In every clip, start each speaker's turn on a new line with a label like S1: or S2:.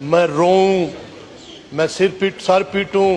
S1: मैं रोऊं, मैं सर पीटूं,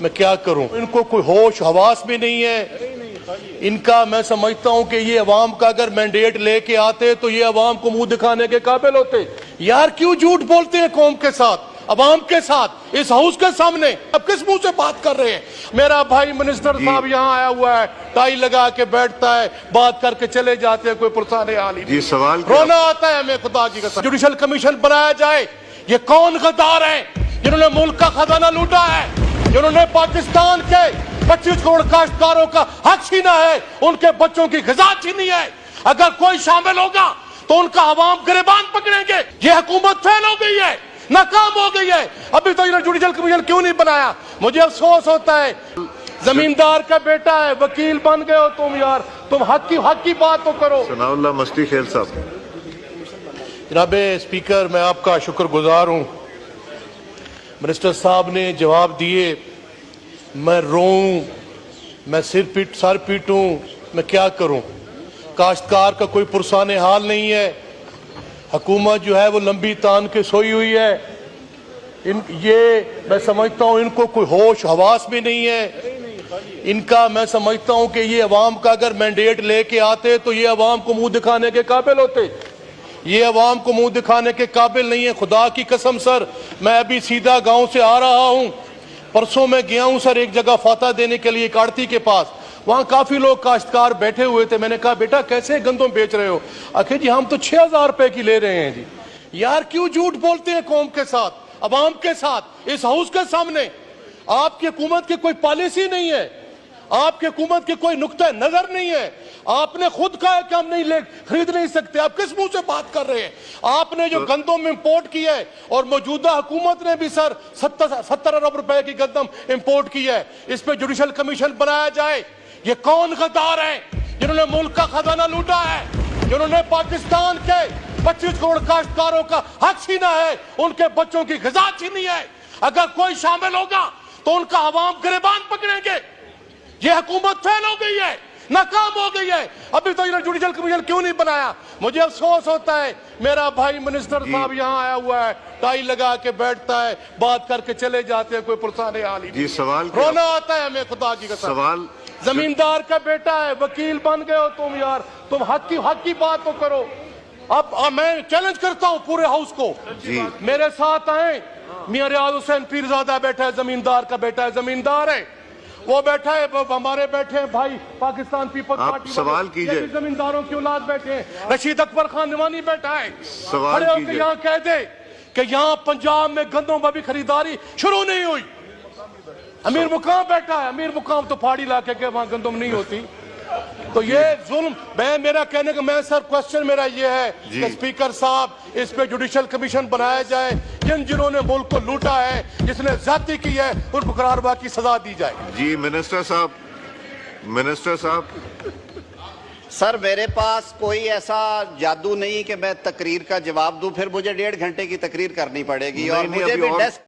S1: मैं क्या करूं? इनको कोई होश हवास भी नहीं है इनका। मैं समझता हूं कि ये अवाम का अगर मैंडेट लेके आते तो ये अवाम को मुंह दिखाने के काबिल होते। यार क्यों झूठ बोलते हैं कौम के साथ, अवाम के साथ, इस हाउस के सामने? अब किस मुंह से बात कर रहे हैं? मेरा भाई मिनिस्टर साहब यहाँ आया हुआ है, टाई लगा के बैठता है, बात करके चले जाते हैं, कोई पुरसाने हाल ही नहीं।
S2: सवाल
S1: रोना आता है हमें खुदा की कसम। जुडिशल कमीशन बनाया जाए। ये कौन गद्दार है जिन्होंने मुल्क का खजाना लूटा है, जिन्होंने पाकिस्तान के 25 करोड़ काश्तकारों का हक छीना है, उनके बच्चों की ग़िज़ा छीनी है। अगर कोई शामिल होगा तो उनका अवाम गिरबान पकड़ेंगे। ये हुकूमत फेल हो गई है, नाकाम हो गई है। अभी तो इन्होंने जुडिशल कमीशन क्यों नहीं बनाया? मुझे अफसोस होता है। जमींदार का बेटा है, वकील बन गए हो तुम। यार तुम हक की बात तो करो।
S2: सनाउल्लाह मस्ती खेल साहब।
S1: जनाब स्पीकर, मैं आपका शुक्रगुजार हूँ। मिनिस्टर साहब ने जवाब दिए। मैं रोऊं, मैं सर पीटूं, मैं क्या करूं? काश्तकार का कोई पुरसाने हाल नहीं है। हुकूमत जो है वो लंबी तान के सोई हुई है। ये मैं समझता हूँ इनको कोई होश हवास भी नहीं है इनका। मैं समझता हूँ कि ये अवाम का अगर मैंडेट लेके आते तो ये अवाम को मुंह दिखाने के काबिल होते। ये अवाम को मुंह दिखाने के काबिल नहीं है। खुदा की कसम सर, मैं अभी सीधा गांव से आ रहा हूं। परसों मैं गया हूं सर एक जगह फाता देने के लिए, काड़ती के पास। वहां काफी लोग काश्तकार बैठे हुए थे। मैंने कहा बेटा कैसे गंदम बेच रहे हो? आखिर जी हम तो 6000 रुपए की ले रहे हैं जी। यार क्यों झूठ बोलते हैं कौम के साथ, अवाम के साथ, इस हाउस के सामने? आपकी हुकूमत की कोई पॉलिसी नहीं है, आपकी हुकूमत की कोई नुक्ता नजर नहीं है। आपने खुद कहा है कि हम खरीद नहीं सकते। आप किस मुंह से बात कर रहे हैं? आपने जो गंदम इंपोर्ट की है, और मौजूदा हुकूमत ने भी सर 70 अरब रुपए की गंदम इंपोर्ट की है। इस पे जुडिशल कमीशन बनाया जाए। ये कौन गद्दार है जिन्होंने मुल्क का खजाना लूटा है, जिन्होंने पाकिस्तान के 25 करोड़ काश्तकारों का हक छीना है, उनके बच्चों की ग़िज़ा छीनी है। अगर कोई शामिल होगा तो उनका अवाम गिरबान पकड़ेंगे। ये हुकूमत फेल हो गई है, नाकाम हो गई है। अभी तो इन्होंने जुडिशल कमीशन क्यों नहीं बनाया? मुझे अफसोस होता है। मेरा भाई मिनिस्टर साहब यहाँ आया हुआ है, टाई लगा के बैठता है, बात करके चले जाते हैं, कोई पुरसाने हाल ही नहीं।
S2: सवाल
S1: रोना आता है हमें खुदा की कसम।
S2: सवाल
S1: जमींदार का बेटा है, वकील बन गए हो तुम। यार तुम हक की बात तो करो। अब मैं चैलेंज करता हूँ पूरे हाउस को, मेरे साथ आए। मियां रियाज हुसैन पीरजादा बैठा है, जमींदार का बेटा है, जमींदार है वो बैठा है। हमारे बैठे हैं भाई पाकिस्तान पीपल्स पार्टी,
S2: सवाल कीजिए।
S1: जमींदारों की औलाद बैठे हैं। रशीद अकबर खान निवानी बैठा है।
S2: सवाल कीजिए।
S1: यहाँ कह दे कि यहाँ पंजाब में गंदों में भी खरीदारी शुरू नहीं हुई। अमीर मुकाम बैठा है। अमीर मुकाम तो पहाड़ी इलाके के, वहां गंदम नहीं होती। तो ये जुल्म, मेरा कहने का मैं सर क्वेश्चन मेरा ये है कि स्पीकर साहब इस पे जुडिशल कमीशन बनाया जाए। जिन्होंने मुल्क को लूटा है, जिसने ज्यादती की है, उनको करारवा की सजा दी जाए।
S2: जी मिनिस्टर साहब।
S3: सर मेरे पास कोई ऐसा जादू नहीं कि मैं तकरीर का जवाब दूं, फिर मुझे 1.5 घंटे की तकरीर करनी पड़ेगी। और मुझे भी